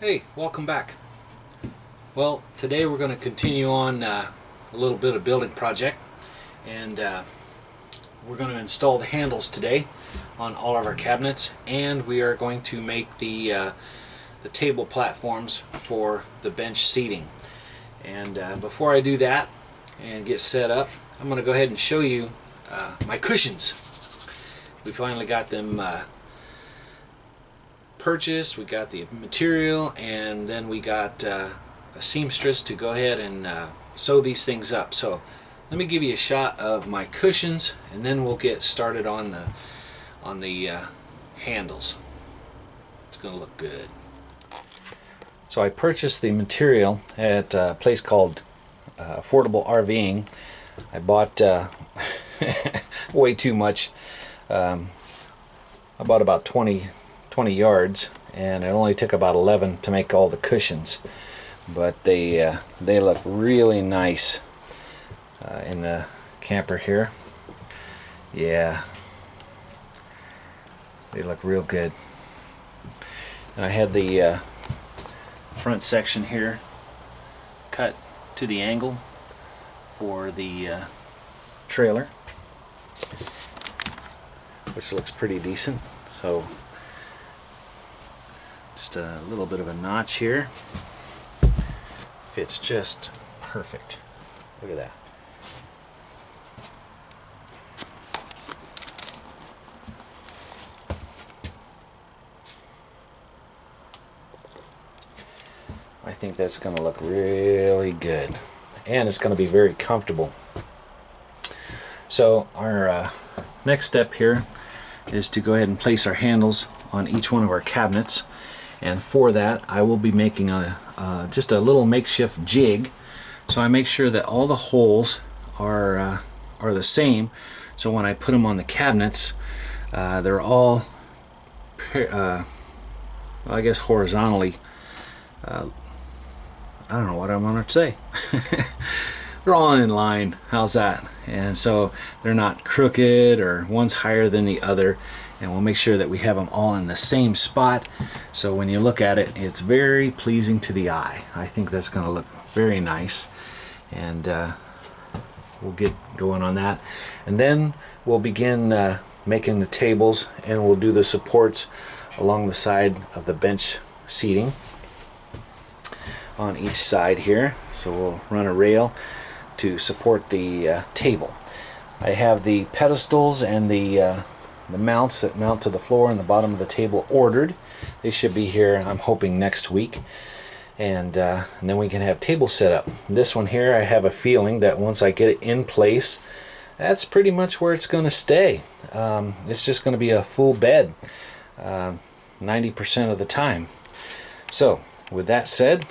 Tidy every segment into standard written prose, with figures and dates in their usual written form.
Hey, welcome back. Well, today we're going to continue on a little bit of building project, and we're going to install the handles today on all of our cabinets, and we are going to make the table platforms for the bench seating. And before I do that and get set up, I'm going to go ahead and show you my cushions. We finally got them purchased. We got the material, and then we got a seamstress to go ahead and sew these things up. So let me give you a shot of my cushions, and then we'll get started on the handles. It's going to look good. So I purchased the material at a place called Affordable RVing. I bought way too much. I bought about 20 yards, and it only took about 11 to make all the cushions, but they look really nice in the camper here. Yeah, they look real good. And I had the front section here cut to the angle for the trailer, which looks pretty decent. So just a little bit of a notch here. Fits just perfect. Look at that. I think that's going to look really good, and it's going to be very comfortable. So our next step here is to go ahead and place our handles on each one of our cabinets. And for that, I will be making just a little makeshift jig. So I make sure that all the holes are the same. So when I put them on the cabinets, they're all, I guess, horizontally. I don't know what I want to say. They're all in line. How's that? And so they're not crooked or one's higher than the other. And we'll make sure that we have them all in the same spot, so when you look at it, it's very pleasing to the eye. I think that's going to look very nice, and we'll get going on that. And then we'll begin making the tables, and we'll do the supports along the side of the bench seating on each side here. So we'll run a rail to support the table. I have the pedestals and the mounts that mount to the floor and the bottom of the table ordered. They should be here, I'm hoping, next week, and then we can have table set up. This one here, I have a feeling that once I get it in place, that's pretty much where it's going to stay. It's just going to be a full bed 90% of the time. So with that said,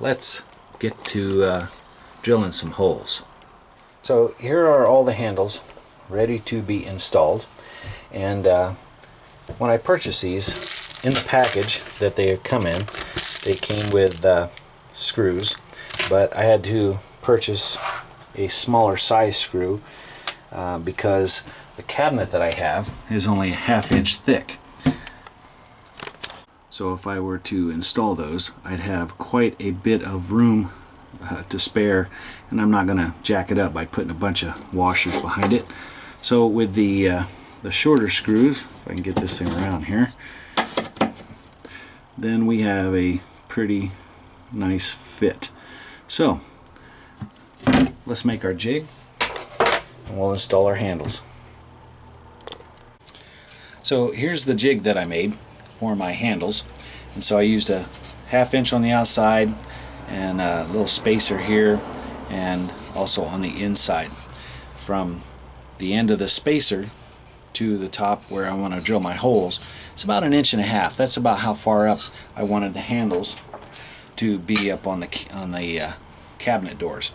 let's get to drilling some holes. So here are all the handles ready to be installed. And when I purchased these, in the package that they come in, they came with screws, but I had to purchase a smaller size screw because the cabinet that I have is only a 1/2 inch thick. So if I were to install those, I'd have quite a bit of room to spare, and I'm not going to jack it up by putting a bunch of washers behind it. So with the shorter screws, if I can get this thing around here, then we have a pretty nice fit. So let's make our jig, and we'll install our handles. So here's the jig that I made for my handles, and so I used a 1/2 inch on the outside and a little spacer here, and also on the inside. From the end of the spacer to the top where I want to drill my holes, it's about 1.5 inches. That's about how far up I wanted the handles to be up on the cabinet doors.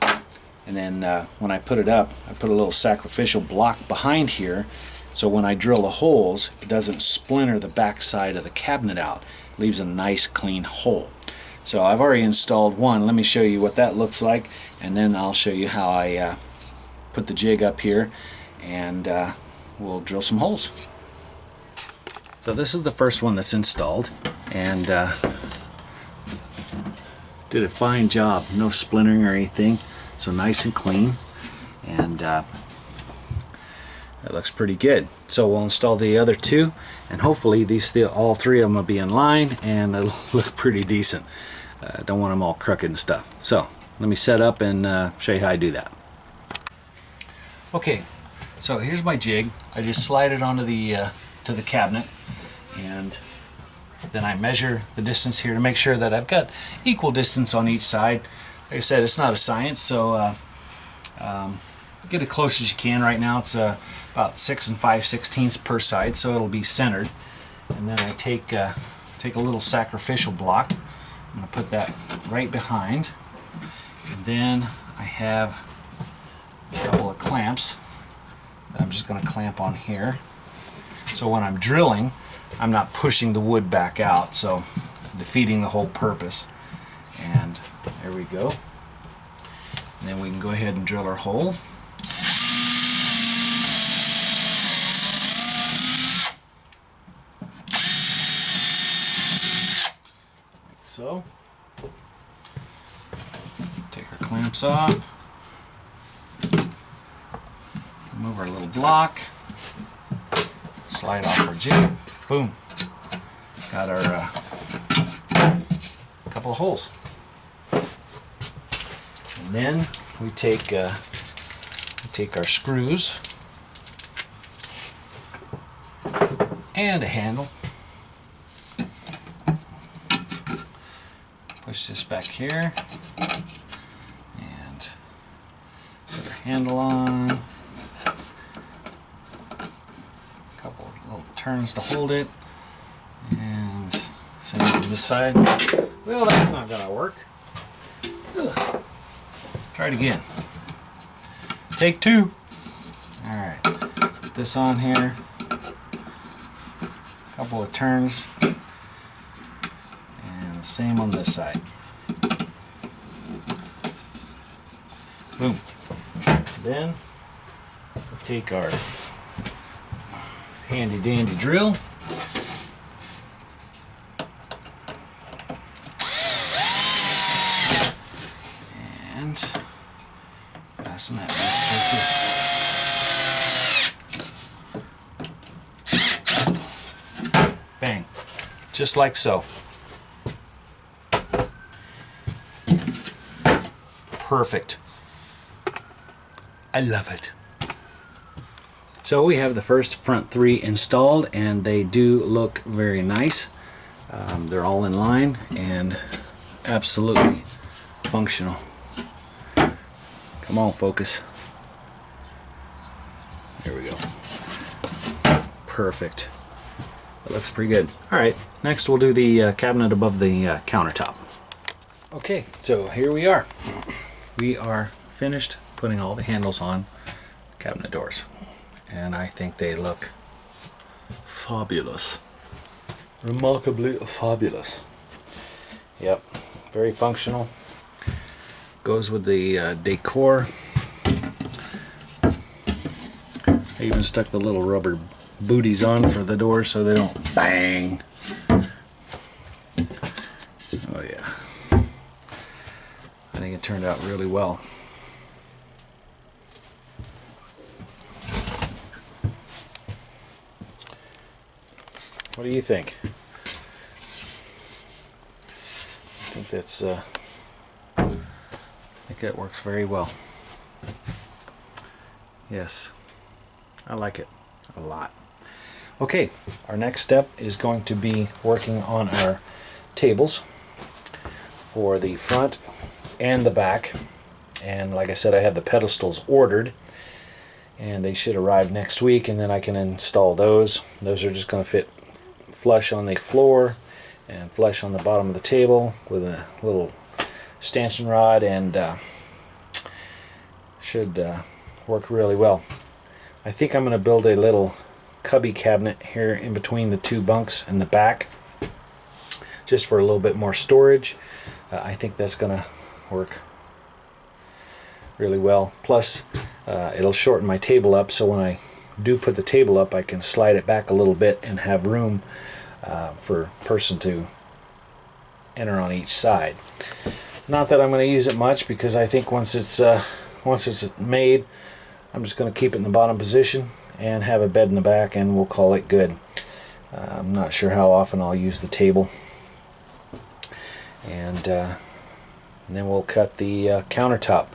And then when I put it up, I put a little sacrificial block behind here, so when I drill the holes, it doesn't splinter the back side of the cabinet out. It leaves a nice clean hole. So I've already installed one. Let me show you what that looks like, and then I'll show you how I put the jig up here, and we'll drill some holes. So this is the first one that's installed, and did a fine job. No splintering or anything, so nice and clean, and it looks pretty good. So we'll install the other two, and hopefully all three of them will be in line, and it'll look pretty decent. Don't want them all crooked and stuff. So let me set up and show you how I do that. Okay, so here's my jig. I just slide it onto the to the cabinet, and then I measure the distance here to make sure that I've got equal distance on each side. Like I said, it's not a science, so get as close as you can. Right now it's about 6 5/16 per side, so it'll be centered. And then I take a little sacrificial block. I'm going to put that right behind. And then I have a couple of clamps that I'm just going to clamp on here. So when I'm drilling, I'm not pushing the wood back out, so defeating the whole purpose. And there we go. And then we can go ahead and drill our hole. Like so. Take our clamps off. Remove our little block. Slide off our jig. Boom. Got our couple of holes. And then we take our screws and a handle. Push this back here and put our handle on. Little turns to hold it, and same on this side. Well, that's not gonna work. Ugh. Try it again. Take two. All right, put this on here. Couple of turns, and the same on this side. Boom. Then we'll take our handy dandy drill. And fasten that right. Bang. Just like so. Perfect. I love it. So we have the first front three installed, and they do look very nice. They're all in line and absolutely functional. Come on, focus. There we go. Perfect. That looks pretty good. All right, next we'll do the cabinet above the countertop. Okay, so here we are. We are finished putting all the handles on cabinet doors, and I think they look fabulous. Remarkably fabulous. Yep, very functional. Goes with the decor. I even stuck the little rubber booties on for the door so they don't bang. Oh yeah. I think it turned out really well. What do you think? I think that's I think that works very well. Yes, I like it a lot. Okay, our next step is going to be working on our tables for the front and the back. And like I said, I have the pedestals ordered, and they should arrive next week, and then I can install those. Those are just going to fit flush on the floor and flush on the bottom of the table with a little stanchion rod, and should work really well. I think I'm going to build a little cubby cabinet here in between the two bunks in the back, just for a little bit more storage. I think that's going to work really well. Plus it'll shorten my table up, so when I do put the table up, I can slide it back a little bit and have room for a person to enter on each side. Not that I'm going to use it much, because I think once it's made, I'm just going to keep it in the bottom position and have a bed in the back, and we'll call it good. I'm not sure how often I'll use the table. And then we'll cut the countertop.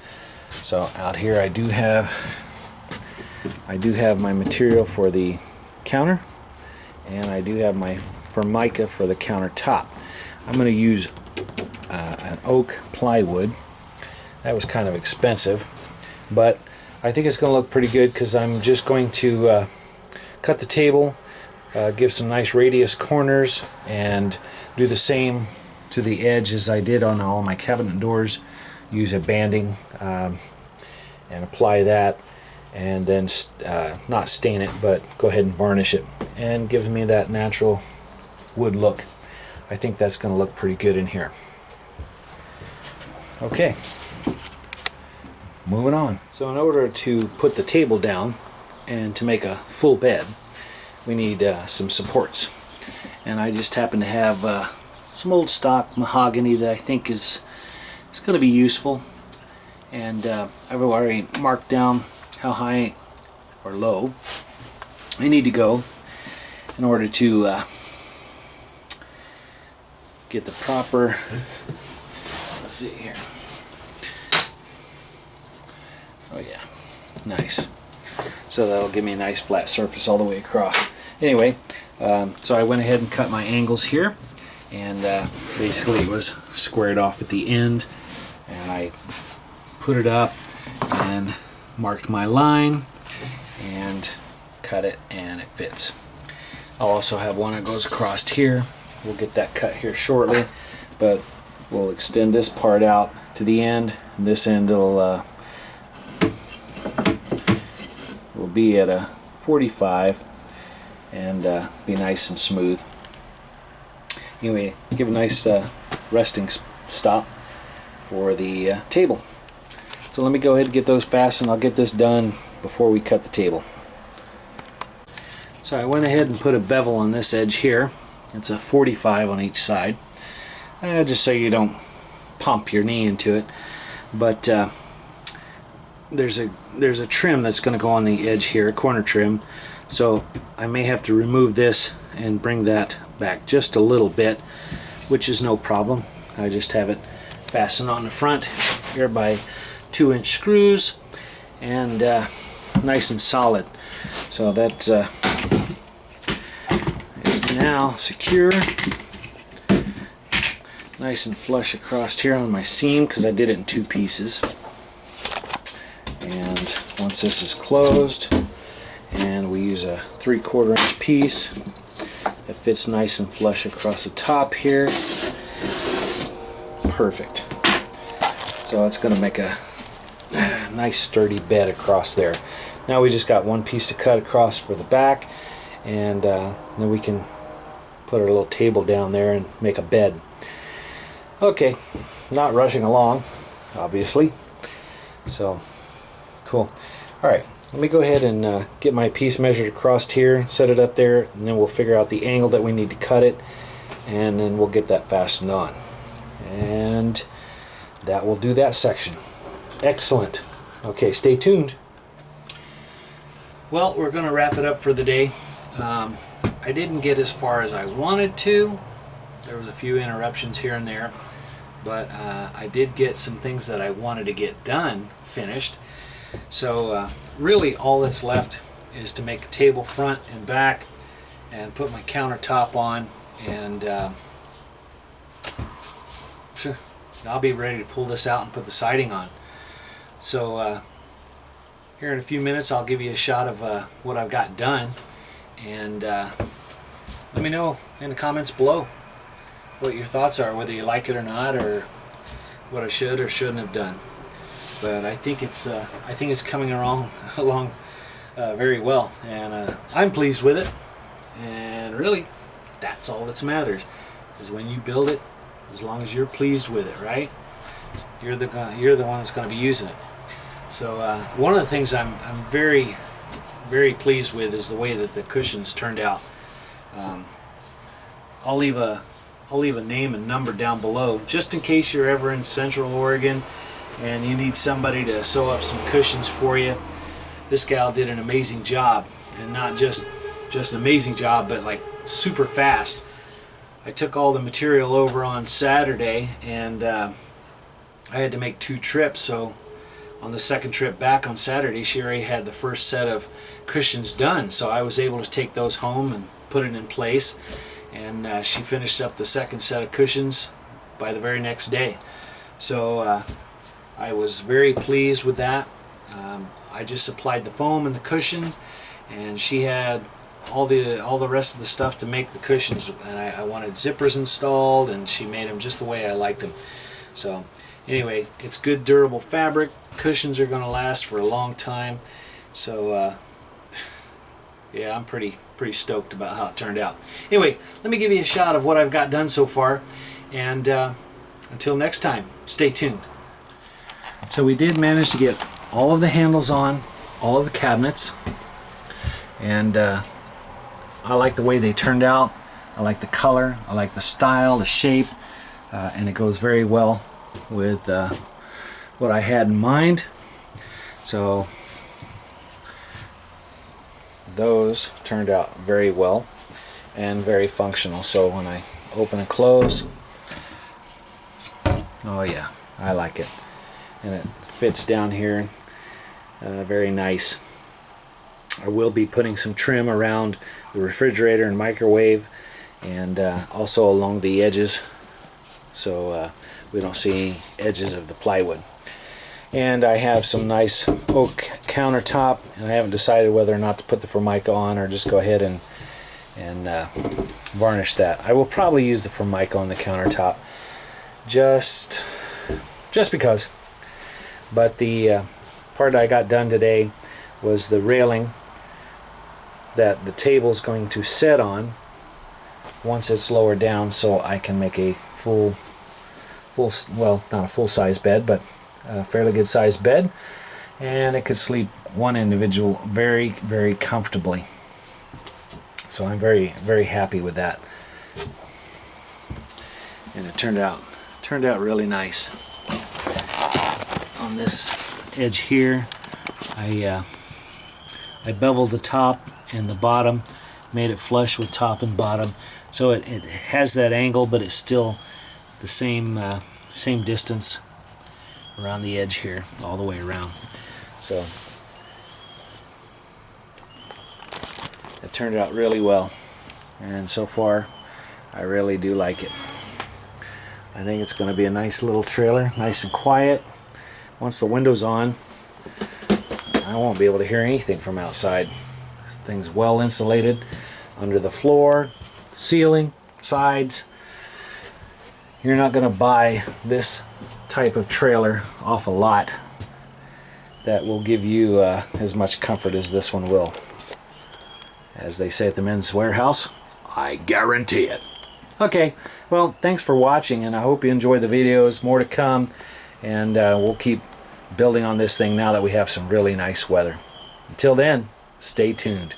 So out here I do have my material for the counter, and I do have my Formica for the countertop. I'm going to use an oak plywood. That was kind of expensive, but I think it's going to look pretty good, because I'm just going to cut the table, give some nice radius corners, and do the same to the edge as I did on all my cabinet doors. Use a banding and apply that, and then not stain it, but go ahead and varnish it, and gives me that natural wood look. I think that's going to look pretty good in here. Okay, moving on. So in order to put the table down and to make a full bed, we need some supports, and I just happen to have some old stock mahogany that I think is going to be useful, and I've already marked down how high or low I need to go in order to get the proper, let's see here, oh yeah, nice. So that'll give me a nice flat surface all the way across. Anyway, so I went ahead and cut my angles here, and basically it was squared off at the end, and I put it up and marked my line and cut it, and it fits. I'll also have one that goes across here. We'll get that cut here shortly, but we'll extend this part out to the end, and this end will be at a 45 and be nice and smooth. Anyway, give a nice resting stop for the table. So let me go ahead and get those fastened. I'll get this done before we cut the table. So I went ahead and put a bevel on this edge here. It's a 45 on each side, just so you don't pump your knee into it. But there's a trim that's going to go on the edge here, a corner trim. So I may have to remove this and bring that back just a little bit, which is no problem. I just have it fastened on the front here by 2-inch screws, and nice and solid. So that is now secure, nice and flush across here on my seam, because I did it in 2 pieces. And once this is closed, and we use a 3/4 inch piece that fits nice and flush across the top here. Perfect. So it's going to make a nice sturdy bed across there. Now we just got one piece to cut across for the back, and then we can put our little table down there and make a bed. Okay, not rushing along, obviously. So cool. Alright, let me go ahead and get my piece measured across here, set it up there, and then we'll figure out the angle that we need to cut it, and then we'll get that fastened on. And that will do that section. Excellent. Okay, stay tuned. Well, we're going to wrap it up for the day. I didn't get as far as I wanted to. There was a few interruptions here and there, but I did get some things that I wanted to get done finished. So really all that's left is to make a table front and back, and put my countertop on, and I'll be ready to pull this out and put the siding on. So here in a few minutes I'll give you a shot of what I've got done, and let me know in the comments below what your thoughts are, whether you like it or not, or what I should or shouldn't have done. But I think it's coming along very well, and I'm pleased with it. And really, that's all that matters, is when you build it, as long as you're pleased with it, right? You're the one that's going to be using it. So one of the things I'm very very pleased with is the way that the cushions turned out. I'll leave a name and number down below just in case you're ever in Central Oregon and you need somebody to sew up some cushions for you. This gal did an amazing job, and not just an amazing job, but like super fast. I took all the material over on Saturday, and I had to make 2 trips, so on the second trip back on Saturday she already had the first set of cushions done, so I was able to take those home and put it in place, and she finished up the second set of cushions by the very next day. So I was very pleased with that. I just supplied the foam and the cushions, and she had all the rest of the stuff to make the cushions, and I wanted zippers installed, and she made them just the way I liked them. So anyway, it's good durable fabric. Cushions are going to last for a long time, so yeah, I'm pretty stoked about how it turned out. Anyway, let me give you a shot of what I've got done so far, and until next time, stay tuned. So we did manage to get all of the handles on all of the cabinets, and I like the way they turned out. I like the color, I like the style, the shape, and it goes very well with what I had in mind. So those turned out very well and very functional. So when I open and close, oh yeah, I like it, and it fits down here very nice. I will be putting some trim around the refrigerator and microwave, and also along the edges, so we don't see any edges of the plywood. And I have some nice oak countertop, and I haven't decided whether or not to put the Formica on or just go ahead and varnish that. I will probably use the Formica on the countertop just because. But the part I got done today was the railing that the table is going to sit on once it's lowered down, so I can make a full, well, not a full-size bed, but a fairly good sized bed, and it could sleep one individual very, very comfortably. So I'm very, very happy with that, and it turned out really nice. On this edge here, I beveled the top and the bottom, made it flush with top and bottom, so it has that angle, but it's still the same distance around the edge here, all the way around. So it turned out really well, and so far I really do like it. I think it's going to be a nice little trailer, nice and quiet. Once the window's on, I won't be able to hear anything from outside. Things well insulated under the floor, ceiling, sides. You're not going to buy this type of trailer off a lot that will give you as much comfort as this one will. As they say at the Men's Warehouse, I guarantee it. Okay, well, thanks for watching, and I hope you enjoy the videos. More to come, and we'll keep building on this thing now that we have some really nice weather. Until then, stay tuned.